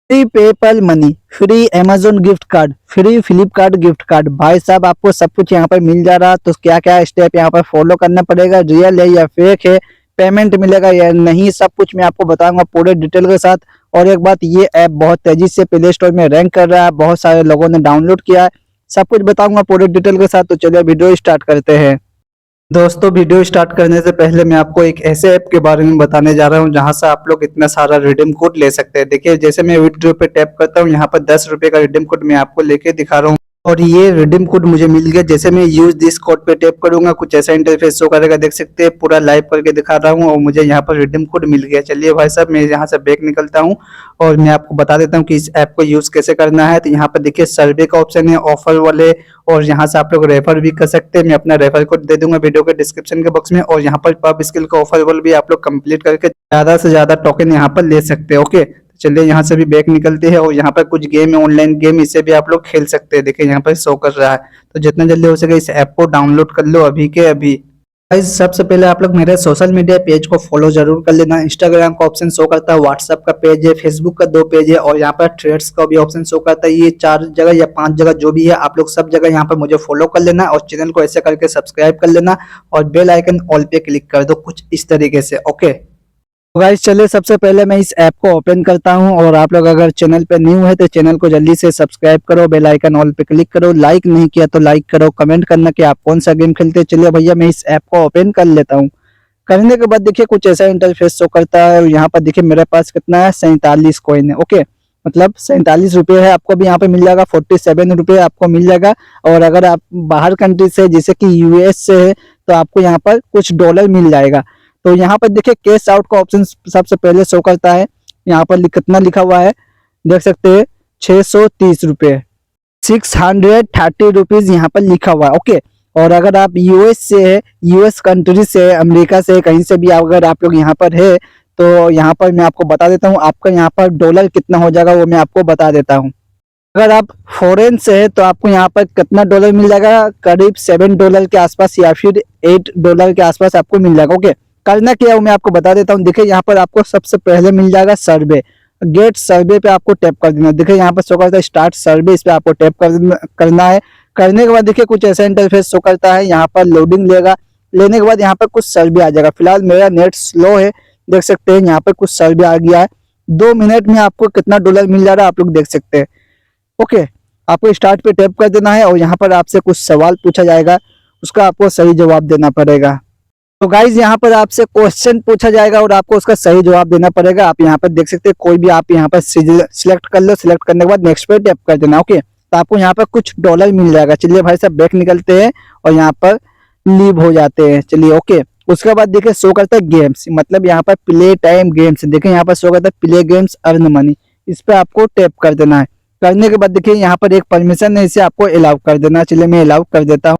Free PayPal money, free Amazon gift card, free Flipkart gift card. भाई साहब आपको सब कुछ यहाँ पर मिल जा रहा, तो क्या क्या स्टेप यहाँ पर फॉलो करना पड़ेगा, रियल है या फेक है, पेमेंट मिलेगा या नहीं, सब कुछ मैं आपको बताऊंगा पूरे डिटेल के साथ। और एक बात, ये ऐप बहुत तेजी से प्ले स्टोर में रैंक कर रहा है, बहुत सारे लोगों ने डाउनलोड किया है, सब कुछ बताऊंगा पूरे डिटेल के साथ। तो चलिए वीडियो स्टार्ट करते हैं। दोस्तों वीडियो स्टार्ट करने से पहले मैं आपको एक ऐसे ऐप के बारे में बताने जा रहा हूं जहां से आप लोग इतना सारा रिडीम कोड ले सकते हैं। देखिए जैसे मैं वीडियो पे टैप करता हूं, यहाँ पर 10 रुपए का रिडीम कोड मैं आपको लेके दिखा रहा हूँ और ये रिडीम कोड मुझे मिल गया। जैसे मैं यूज दिस कोड पे टैप करूंगा कुछ ऐसा इंटरफेस शो करेगा, देख सकते हैं पूरा लाइव करके दिखा रहा हूँ और मुझे यहाँ पर रिडीम कोड मिल गया। चलिए भाई साहब मैं यहाँ से बैक निकलता हूँ और मैं आपको बता देता हूँ कि इस ऐप को यूज कैसे करना है। तो यहाँ पर देखिए सर्वे का ऑप्शन है, ऑफर वाले, और यहाँ से आप लोग रेफर भी कर सकते हैं। मैं अपना रेफर कोड दे दूंगा वीडियो के डिस्क्रिप्शन के बॉक्स में। और यहाँ पर पब स्किल का ऑफर वाले भी आप लोग कंप्लीट करके ज्यादा से ज्यादा टोकन यहाँ पर ले सकते हैं। ओके चलिए यहाँ से भी बैक निकलते हैं और यहाँ पर कुछ गेम है, ऑनलाइन गेम, इसे भी आप लोग खेल सकते हैं। देखिए यहाँ पर शो कर रहा है, तो जितना जल्दी हो सके इस ऐप को डाउनलोड कर लो अभी के अभी। गाइस सबसे पहले आप लोग मेरे सोशल मीडिया पेज को फॉलो जरूर कर लेना। इंस्टाग्राम का ऑप्शन शो करता है, व्हाट्सएप का पेज है, फेसबुक का 2 पेज है और यहाँ पर थ्रेड्स का भी ऑप्शन शो करता है। ये 4 जगह या 5 जगह जो भी है आप लोग सब जगह यहाँ पर मुझे फॉलो कर लेना और चैनल को ऐसे करके सब्सक्राइब कर लेना और बेल आइकन ऑल पे क्लिक कर दो कुछ इस तरीके से। ओके तो गाइस चलिए सबसे पहले मैं इस ऐप को ओपन करता हूं और आप लोग अगर चैनल पे न्यू है तो चैनल को जल्दी से सब्सक्राइब करो, बेल आइकन ऑल पे क्लिक करो, लाइक नहीं किया तो लाइक करो, कमेंट करना कि आप कौन सा गेम खेलते हैं। चलिए भैया मैं इस ऐप को ओपन कर लेता हूं। करने के बाद देखिए कुछ ऐसा इंटरफेस शो करता है और यहाँ पर देखिए मेरे पास कितना है, 47 कॉइन है। ओके मतलब 47 रुपये है, आपको भी यहाँ पे मिल जाएगा 47 रुपये आपको मिल जाएगा। और अगर आप बाहर कंट्री से जैसे कि यूएस से है तो आपको यहाँ पर कुछ डॉलर मिल जाएगा। तो यहाँ पर देखिए कैश आउट का ऑप्शन सबसे पहले शो करता है, यहाँ पर कितना लिखा हुआ है देख सकते हैं, 630 रुपये, 630 रुपीज यहाँ पर लिखा हुआ है। ओके और अगर आप यूएस से है, यूएस कंट्री से, अमेरिका से, कहीं से भी अगर आप लोग यहाँ पर है तो यहाँ पर मैं आपको बता देता हूँ आपका यहाँ पर डॉलर कितना हो जाएगा, वो मैं आपको बता देता हूँ। अगर आप फॉरेन से है तो आपको यहाँ पर कितना डॉलर मिल जाएगा, करीब $7 के आसपास या फिर $8 के आसपास आपको मिल जाएगा। ओके करना क्या है मैं आपको बता देता हूँ। देखिए यहाँ पर आपको सबसे पहले मिल जाएगा सर्वे, गेट सर्वे पे आपको टैप कर देना। देखिए यहाँ पर शो करता है स्टार्ट सर्वे, इस पे आपको टैप करना है। करने के बाद देखिए कुछ ऐसा इंटरफेस शो करता है, यहाँ पर लोडिंग लेगा, लेने के बाद यहाँ पर कुछ सर्वे आ जाएगा। फिलहाल मेरा नेट स्लो है, देख सकते हैं यहाँ पर कुछ सर्वे आ गया है। 2 मिनट में आपको कितना डॉलर मिल जा रहा है आप लोग देख सकते हैं। ओके आपको स्टार्ट पे टैप कर देना है और यहाँ पर आपसे कुछ सवाल पूछा जाएगा, उसका आपको सही जवाब देना पड़ेगा। तो गाइज यहाँ पर आपसे क्वेश्चन पूछा जाएगा और आपको उसका सही जवाब देना पड़ेगा। आप यहाँ पर देख सकते हैं कोई भी आप यहाँ पर सिलेक्ट कर लो, सिलेक्ट करने के बाद नेक्स्ट पे टैप कर देना। ओके तो आपको यहाँ पर कुछ डॉलर मिल जाएगा। चलिए भाई साहब बैक निकलते हैं और यहाँ पर लीव हो जाते हैं। चलिए ओके उसके बाद देखिए शो करता है गेम्स, मतलब यहाँ पर प्ले टाइम गेम्स, देखिए यहाँ पर शो करता है प्ले गेम्स अर्न मनी, इस पे आपको टैप कर देना है। करने के बाद देखिए यहाँ पर एक परमिशन है, इसे आपको अलाउ कर देना। चलिए मैं अलाउ कर देता हूँ।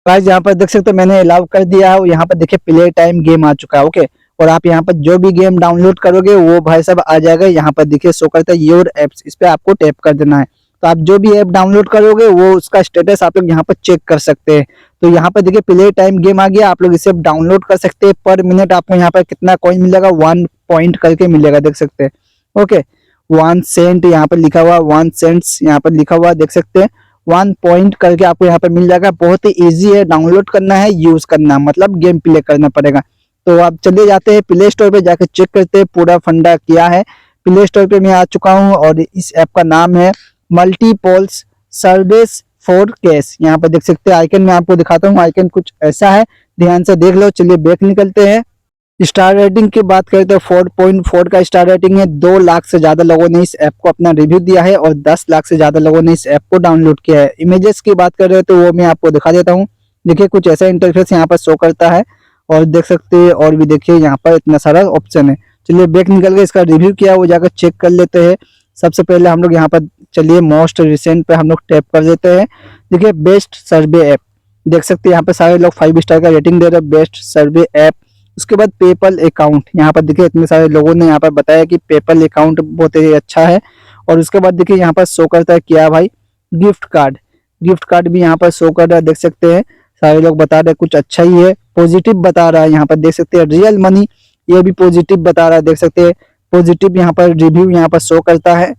गाइस यहाँ पर देख सकते हो मैंने अलाउ कर दिया है और यहाँ पर देखिए प्ले टाइम गेम आ चुका है। ओके और आप यहाँ पर जो भी गेम डाउनलोड करोगे वो भाई साहब आ जाएगा। यहाँ पर देखिए शो करता है योर एप्स, इस पे आपको टैप कर देना है। तो आप जो भी ऐप डाउनलोड करोगे वो उसका स्टेटस आप लोग यहाँ पर चेक कर सकते हैं। तो यहाँ पर देखिए प्ले टाइम गेम आ गया, आप लोग इसे डाउनलोड कर सकते हैं। पर मिनट आपको यहाँ पर कितना कॉइन मिलेगा, 1 पॉइंट करके मिलेगा, देख सकते हैं। ओके 1 सेंट यहाँ पर लिखा हुआ, 1 सेंट्स यहाँ पर लिखा हुआ, देख सकते हैं। 1 पॉइंट करके आपको यहाँ पर मिल जाएगा। बहुत ही इजी है, डाउनलोड करना है, यूज करना, मतलब गेम प्ले करना पड़ेगा। तो आप चले जाते हैं प्ले स्टोर पे, जाकर चेक करते हैं पूरा फंडा क्या है। प्ले स्टोर पे मैं आ चुका हूँ और इस ऐप का नाम है मल्टीपोल्स सर्विस फॉर कैश। यहाँ पर देख सकते हैं आइकन मैं आपको दिखाता हूँ, आइकन कुछ ऐसा है, ध्यान से देख लो। चलिए बैक निकलते हैं। स्टार रेटिंग की बात करें तो 4.4 का स्टार रेटिंग है। 2 लाख से ज्यादा लोगों ने इस ऐप को अपना रिव्यू दिया है और 10 लाख से ज्यादा लोगों ने इस ऐप को डाउनलोड किया है। इमेजेस की बात कर रहे हो तो वो मैं आपको दिखा देता हूँ। देखिए कुछ ऐसा इंटरफेस यहाँ पर शो करता है और देख सकते हैं, और भी देखिए यहाँ पर इतना सारा ऑप्शन है। चलिए बैक निकल के इसका रिव्यू किया वो जाकर चेक कर लेते हैं। सबसे पहले हम लोग यहाँ पर चलिए मोस्ट रिसेंट पे हम लोग टैप कर देते हैं। देखिए बेस्ट सर्वे ऐप, देख सकते हैं यहाँ पे सारे लोग 5 स्टार का रेटिंग दे रहे हैं, बेस्ट सर्वे ऐप। उसके बाद पेपल अकाउंट, यहाँ पर देखिए इतने सारे लोगों ने यहाँ पर बताया कि पेपल अकाउंट बहुत ही अच्छा है। और उसके बाद देखिए यहाँ पर शो करता है क्या भाई, गिफ्ट कार्ड, गिफ्ट कार्ड भी यहाँ पर शो कर रहा है, देख सकते हैं। सारे लोग बता रहे हैं कुछ अच्छा ही है, पॉजिटिव बता रहा है। यहाँ पर देख सकते हैं रियल मनी, ये भी पॉजिटिव बता रहा है, देख सकते हैं। पॉजिटिव यहाँ पर रिव्यू यहाँ पर शो करता है।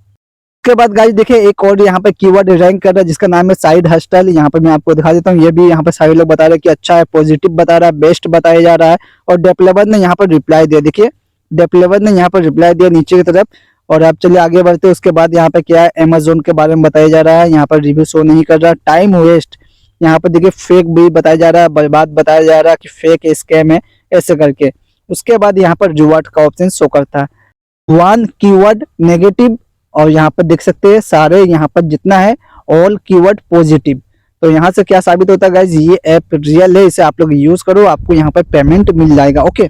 उसके बाद गाइस देखिए एक और यहाँ पे कीवर्ड रैंक कर रहा है जिसका नाम है साइड हस्टल। यहाँ पे मैं आपको दिखा देता हूँ, ये भी यहाँ पे सारे लोग बता रहे हैं कि अच्छा है, पॉजिटिव बता रहा है, बेस्ट बताया जा रहा है। और डेवलपर ने यहाँ पर रिप्लाई दिया, देखिए डेवलपर ने यहाँ पर रिप्लाई दिया नीचे की तरफ। और आप चलिए आगे बढ़ते हैं। उसके बाद यहाँ पे क्या है, अमेजोन के बारे में बताया जा रहा है, यहाँ पर रिव्यू शो नहीं कर रहा। टाइम वेस्ट, यहाँ पर देखिए फेक भी बताया जा रहा है, बर्बाद बताया जा रहा है कि फेक स्कैम है ऐसे करके। उसके बाद यहाँ पर रिवॉर्ड का ऑप्शन शो करता है, वन कीवर्ड नेगेटिव, और यहाँ पर देख सकते हैं सारे यहाँ पर जितना है ऑल कीवर्ड पॉजिटिव। तो यहाँ से क्या साबित होता है गाइज, ये ऐप रियल है, इसे आप लोग यूज करो, आपको यहाँ पर पेमेंट मिल जाएगा। ओके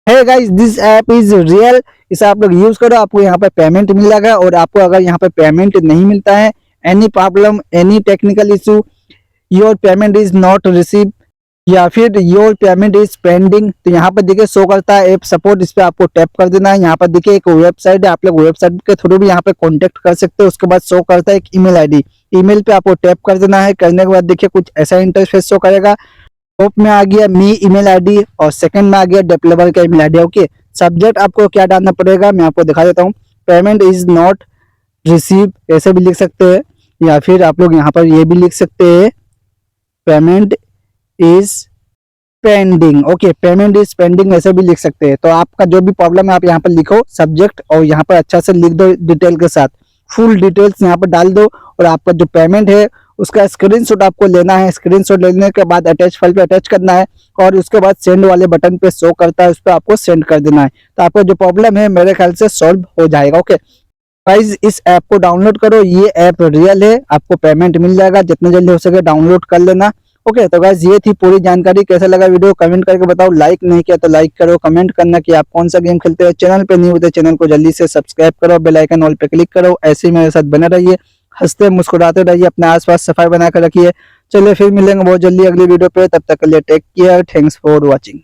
है guys, this app is real, इसे आप लोग यूज करो, आपको यहाँ पर पेमेंट मिल जाएगा। और आपको अगर यहाँ पर पेमेंट नहीं मिलता है, any problem, any technical issue, your payment is not receive, या फिर योर पेमेंट इज पेंडिंग, तो यहाँ पर देखिए शो करता है ऐप सपोर्ट, इस पे आपको टैप कर देना है। यहाँ पर देखिए एक वेबसाइट है, आप लोग वेबसाइट के थ्रू भी यहाँ पे कांटेक्ट कर सकते हो। उसके बाद शो करता है एक ईमेल आईडी, ईमेल पे आपको टैप कर देना है। करने के बाद देखिए कुछ ऐसा इंटरफेस शो करेगा, टॉप में आ गया मी ईमेल आईडी और सेकंड में आ गया डेवलपर का ईमेल आईडी। ओके, सब्जेक्ट आपको क्या डालना पड़ेगा मैं आपको दिखा देता हूँ, पेमेंट इज नॉट रिसीव ऐसे भी लिख सकते हैं, या फिर आप लोग यहाँ पर ये भी लिख सकते हैं payment is pending. Okay, payment is pending ऐसे भी लिख सकते हैं। तो आपका जो भी प्रॉब्लम है आप यहाँ पर लिखो सब्जेक्ट, और यहाँ पर अच्छा से लिख दो डिटेल के साथ, फुल डिटेल्स यहाँ पर डाल दो। और आपका जो पेमेंट है उसका स्क्रीनशॉट आपको लेना है, स्क्रीनशॉट लेने के बाद अटैच फाइल पे अटैच करना है, और उसके बाद सेंड वाले बटन पे शो करता है, उस पर आपको सेंड कर देना है। तो आपका जो प्रॉब्लम है मेरे ख्याल से सॉल्व हो जाएगा। ओके गाइस, इस ऐप को डाउनलोड करो, ये ऐप रियल है, आपको पेमेंट मिल जाएगा, जितना जल्दी हो सके डाउनलोड कर लेना। ओके तो गाइस ये थी पूरी जानकारी। कैसा लगा वीडियो कमेंट करके बताओ, लाइक नहीं किया तो लाइक करो, कमेंट करना कि आप कौन सा गेम खेलते हैं। चैनल पे नहीं होते चैनल को जल्दी से सब्सक्राइब करो, बेल आइकन ऑल पे क्लिक करो। ऐसे ही मेरे साथ बने रहिए, हंसते मुस्कुराते रहिए, अपने आसपास सफाई बनाकर रखिए। चलिए फिर मिलेंगे बहुत जल्दी अगली वीडियो पे, तब तक के लिए take care, thanks for watching.